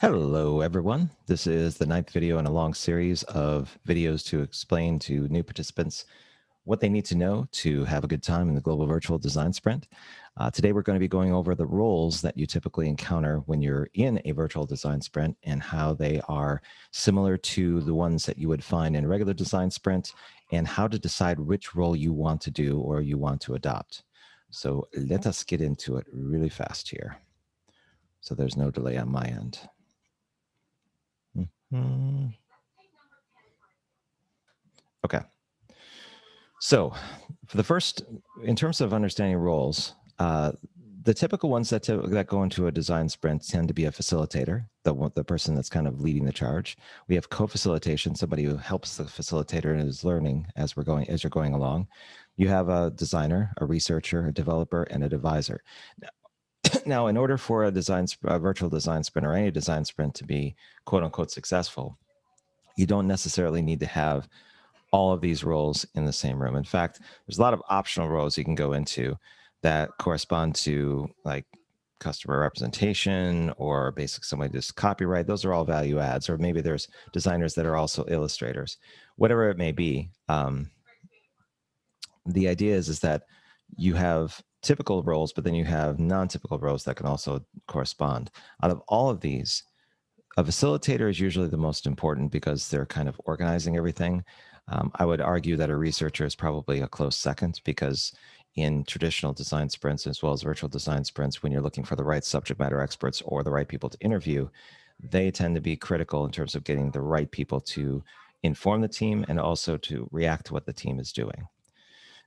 Hello, everyone. This is the ninth video in a long series of videos to explain to new participants what they need to know to have a good time in the Global Virtual Design Sprint. Today, we're going to be going over the roles that you typically encounter when you're in a virtual design sprint and how they are similar to the ones that you would find in a regular design sprint and how to decide which role you want to do or you want to adopt. So let us get into it really fast here. So there's no delay on my end. Okay. So for the first, in terms of understanding roles, the typical ones that go into a design sprint tend to be a facilitator, the person that's kind of leading the charge. We have co-facilitation, somebody who helps the facilitator in his learning as you're going along. You have a designer, a researcher, a developer, and an advisor. Now, in order for a virtual design sprint or any design sprint to be quote unquote successful, you don't necessarily need to have all of these roles in the same room. In fact, there's a lot of optional roles you can go into that correspond to like customer representation or basic somebody does copyright. Those are all value adds, or maybe there's designers that are also illustrators, whatever it may be. The idea is that you have typical roles, but then you have non-typical roles that can also correspond. Out of all of these, a facilitator is usually the most important because they're kind of organizing everything. I would argue that a researcher is probably a close second because in traditional design sprints, as well as virtual design sprints, when you're looking for the right subject matter experts or the right people to interview, they tend to be critical in terms of getting the right people to inform the team and also to react to what the team is doing.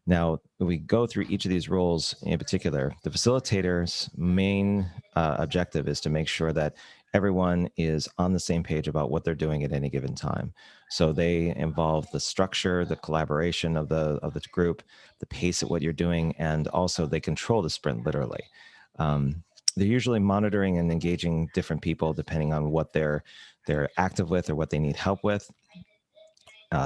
Now, when we go through each of these roles in particular, the facilitator's main objective is to make sure that everyone is on the same page about what they're doing at any given time. So they involve the structure, the collaboration of the group, the pace at what you're doing, and also they control the sprint literally. They're usually monitoring and engaging different people depending on what they're active with or what they need help with.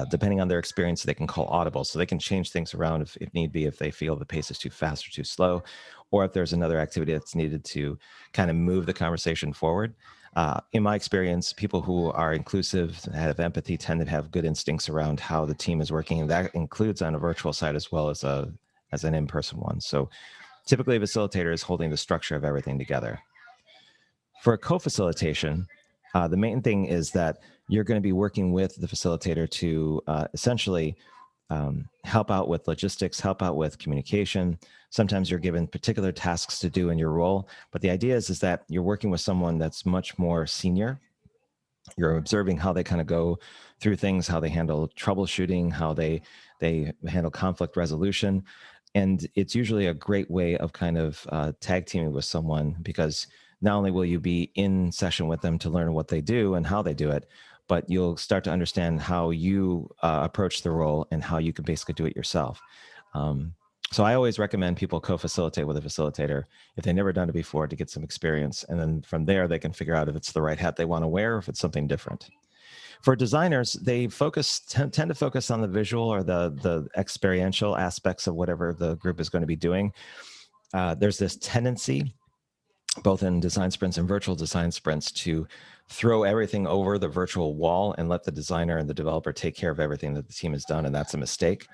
Depending on their experience, they can call audible. So they can change things around if need be, if they feel the pace is too fast or too slow, or if there's another activity that's needed to kind of move the conversation forward. In my experience, people who are inclusive, have empathy, tend to have good instincts around how the team is working. And that includes on a virtual side as well as an in-person one. So typically a facilitator is holding the structure of everything together. For a co-facilitation, the main thing is that you're going to be working with the facilitator to essentially help out with logistics, help out with communication. Sometimes you're given particular tasks to do in your role, but the idea is that you're working with someone that's much more senior. You're observing how they kind of go through things, how they handle troubleshooting, how they handle conflict resolution. And it's usually a great way of kind of tag teaming with someone because not only will you be in session with them to learn what they do and how they do it, but you'll start to understand how you approach the role and how you can basically do it yourself. So I always recommend people co-facilitate with a facilitator if they've never done it before to get some experience. And then from there, they can figure out if it's the right hat they want to wear or if it's something different. For designers, they tend to focus on the visual or the experiential aspects of whatever the group is going to be doing. There's this tendency, both in design sprints and virtual design sprints, to throw everything over the virtual wall and let the designer and the developer take care of everything that the team has done, and that's a mistake.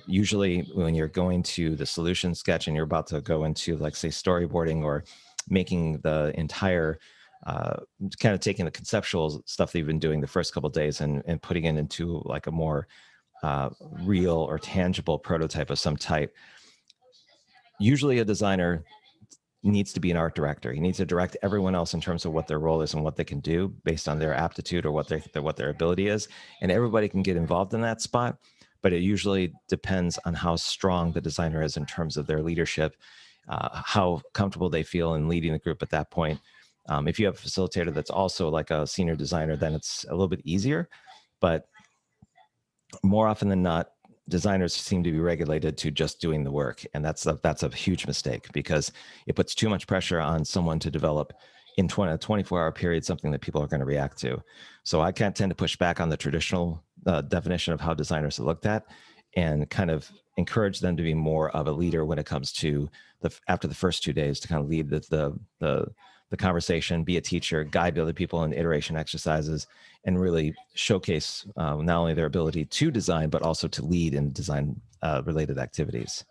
Usually when you're going to the solution sketch and you're about to go into, like, say, storyboarding or making the entire kind of taking the conceptual stuff that you've been doing the first couple of days and putting it into like a more real or tangible prototype of some type. Usually a designer needs to be an art director. He needs to direct everyone else in terms of what their role is and what they can do based on their aptitude or what their ability is. And everybody can get involved in that spot, but it usually depends on how strong the designer is in terms of their leadership, how comfortable they feel in leading the group at that point. If you have a facilitator that's also like a senior designer, then it's a little bit easier, but more often than not, designers seem to be regulated to just doing the work. And that's a huge mistake because it puts too much pressure on someone to develop in a 24-hour period something that people are going to react to. So I can't tend to push back on the traditional definition of how designers are looked at and kind of encourage them to be more of a leader when it comes to after the first 2 days to kind of lead the the conversation, be a teacher, guide other people in iteration exercises, and really showcase not only their ability to design, but also to lead in design related activities.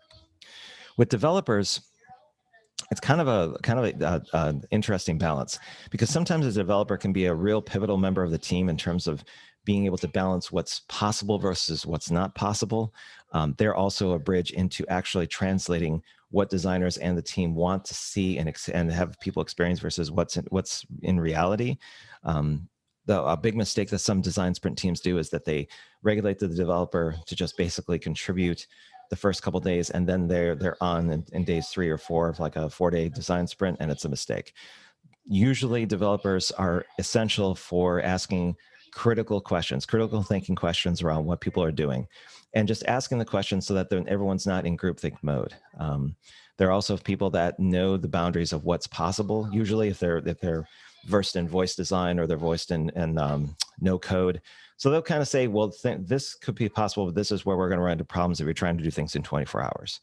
With developers, it's kind of a interesting balance, because sometimes a developer can be a real pivotal member of the team in terms of being able to balance what's possible versus what's not possible. They're also a bridge into actually translating what designers and the team want to see and have people experience versus what's in reality. A big mistake that some design sprint teams do is that they regulate the developer to just basically contribute the first couple of days, and then they're on in days 3 or 4 of like a 4-day design sprint, and it's a mistake. Usually developers are essential for asking critical thinking questions around what people are doing, and just asking the questions so that everyone's not in groupthink mode. There are also people that know the boundaries of what's possible. Usually if they're versed in voice design, or they're versed in no code. So they'll kind of say, well, this could be possible, but this is where we're going to run into problems if you're trying to do things in 24 hours.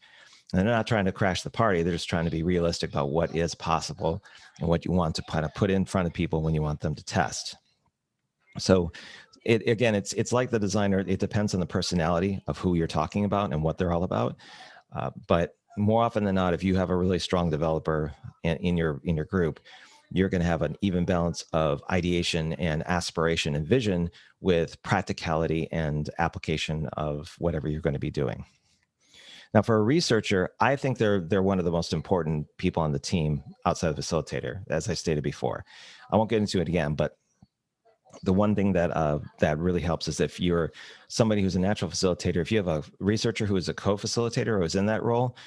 And they're not trying to crash the party. They're just trying to be realistic about what is possible and what you want to kind of put in front of people when you want them to test. So it's like the designer. It depends on the personality of who you're talking about and what they're all about. But more often than not, if you have a really strong developer in your group, you're going to have an even balance of ideation and aspiration and vision with practicality and application of whatever you're going to be doing. Now, for a researcher, I think they're one of the most important people on the team outside of the facilitator, as I stated before. I won't get into it again, but the one thing that really helps is if you're somebody who's a natural facilitator, if you have a researcher who is a co-facilitator or is in that role,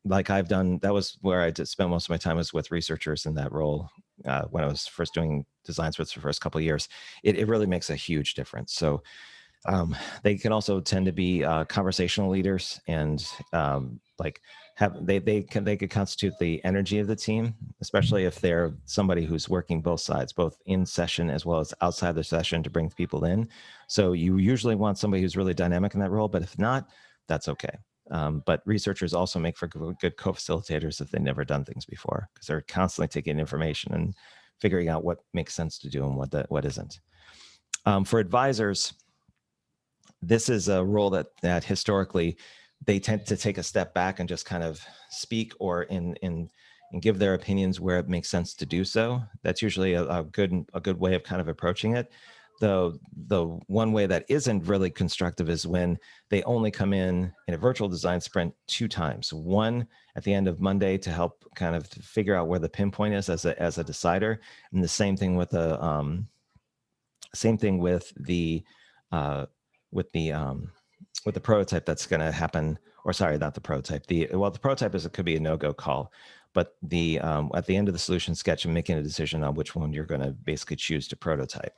like I've done, that was where I did spend most of my time, was with researchers in that role when I was first doing design sprints for the first couple of years. It really makes a huge difference. So they can also tend to be conversational leaders, and they could constitute the energy of the team, especially if they're somebody who's working both sides, both in session as well as outside the session, to bring people in. So you usually want somebody who's really dynamic in that role, but if not, that's okay. But researchers also make for good co-facilitators if they've never done things before, because they're constantly taking information and figuring out what makes sense to do and what isn't. For advisors, this is a role that historically they tend to take a step back and just kind of speak or and give their opinions where it makes sense to do so. That's usually a good way of kind of approaching it. The one way that isn't really constructive is when they only come in a virtual design sprint 2 times. One at the end of Monday to help kind of figure out where the pinpoint is as a decider, and the same thing with the prototype that's going to happen. Or sorry, not the prototype. The prototype could be a no-go call, but at the end of the solution sketch and making a decision on which one you're going to basically choose to prototype.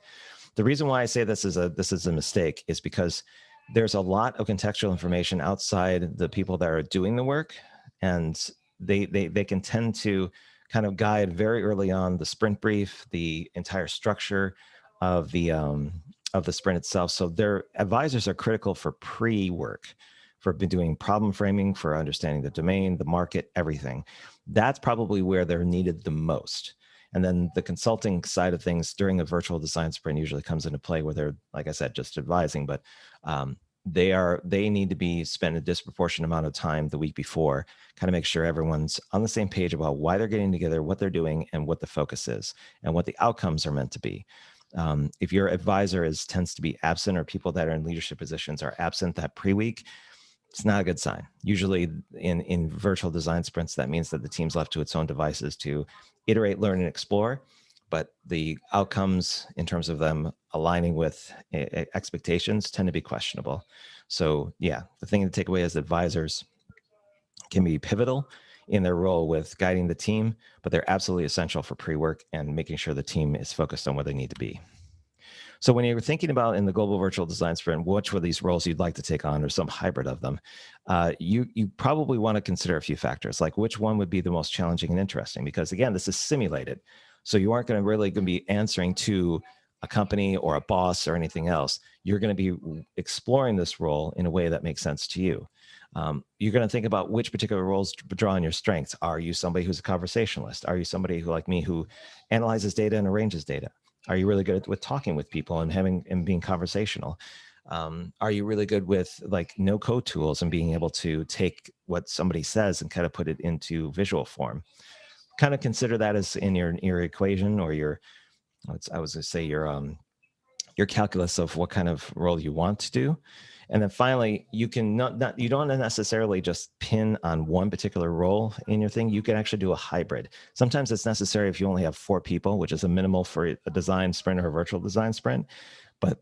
The reason why I say this is a mistake is because there's a lot of contextual information outside the people that are doing the work, and they can tend to kind of guide very early on the sprint brief, the entire structure of the sprint itself. So their advisors are critical for pre-work, for doing problem framing, for understanding the domain, the market, everything. That's probably where they're needed the most. And then the consulting side of things during a virtual design sprint usually comes into play, where they're, like I said, just advising, but they need to be spent a disproportionate amount of time the week before, kind of make sure everyone's on the same page about why they're getting together, what they're doing, and what the focus is, and what the outcomes are meant to be. If your advisor tends to be absent, or people that are in leadership positions are absent that pre-week, it's not a good sign. Usually in virtual design sprints, that means that the team's left to its own devices to iterate, learn, and explore. But the outcomes in terms of them aligning with expectations tend to be questionable. So yeah, the thing to take away is advisors can be pivotal in their role with guiding the team, but they're absolutely essential for pre-work and making sure the team is focused on where they need to be. So when you're thinking about in the global virtual design sprint, which of these roles you'd like to take on, or some hybrid of them, you probably want to consider a few factors, like which one would be the most challenging and interesting, because again, this is simulated. So you aren't going to be answering to a company or a boss or anything else. You're going to be exploring this role in a way that makes sense to you. You're going to think about which particular roles draw on your strengths. Are you somebody who's a conversationalist? Are you somebody who, like me, who analyzes data and arranges data? Are you really good with talking with people and having and being conversational? Are you really good with like no code tools and being able to take what somebody says and kind of put it into visual form? Kind of consider that as in your equation or I was going to say your calculus of what kind of role you want to do. And then finally, you can you don't necessarily just pin on one particular role in your thing. You can actually do a hybrid. Sometimes it's necessary if you only have 4 people, which is a minimal for a design sprint or a virtual design sprint. But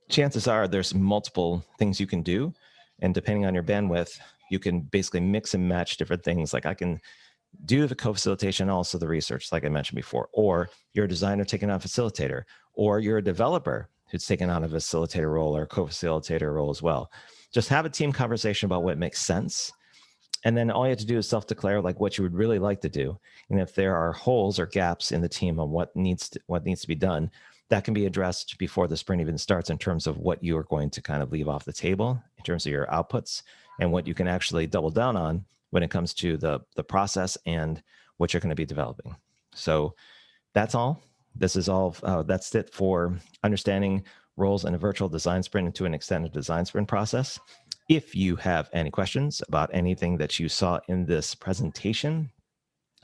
chances are there's multiple things you can do. And depending on your bandwidth, you can basically mix and match different things. Like I can do the co-facilitation, also the research, like I mentioned before, or you're a designer taking on a facilitator, or you're a developer who's taken on a facilitator role or co-facilitator role as well. Just have a team conversation about what makes sense. And then all you have to do is self-declare like what you would really like to do. And if there are holes or gaps in the team on what needs to be done, that can be addressed before the sprint even starts in terms of what you are going to kind of leave off the table in terms of your outputs and what you can actually double down on when it comes to the process and what you're going to be developing. So that's all. This is all. That's it for understanding roles in a virtual design sprint and to an extended design sprint process. If you have any questions about anything that you saw in this presentation,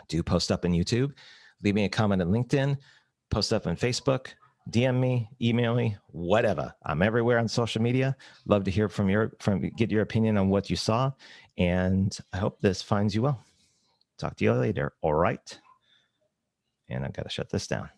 do post up on YouTube, leave me a comment on LinkedIn, post up on Facebook, DM me, email me, whatever. I'm everywhere on social media. Love to hear get your opinion on what you saw. And I hope this finds you well. Talk to you later. All right. And I've got to shut this down.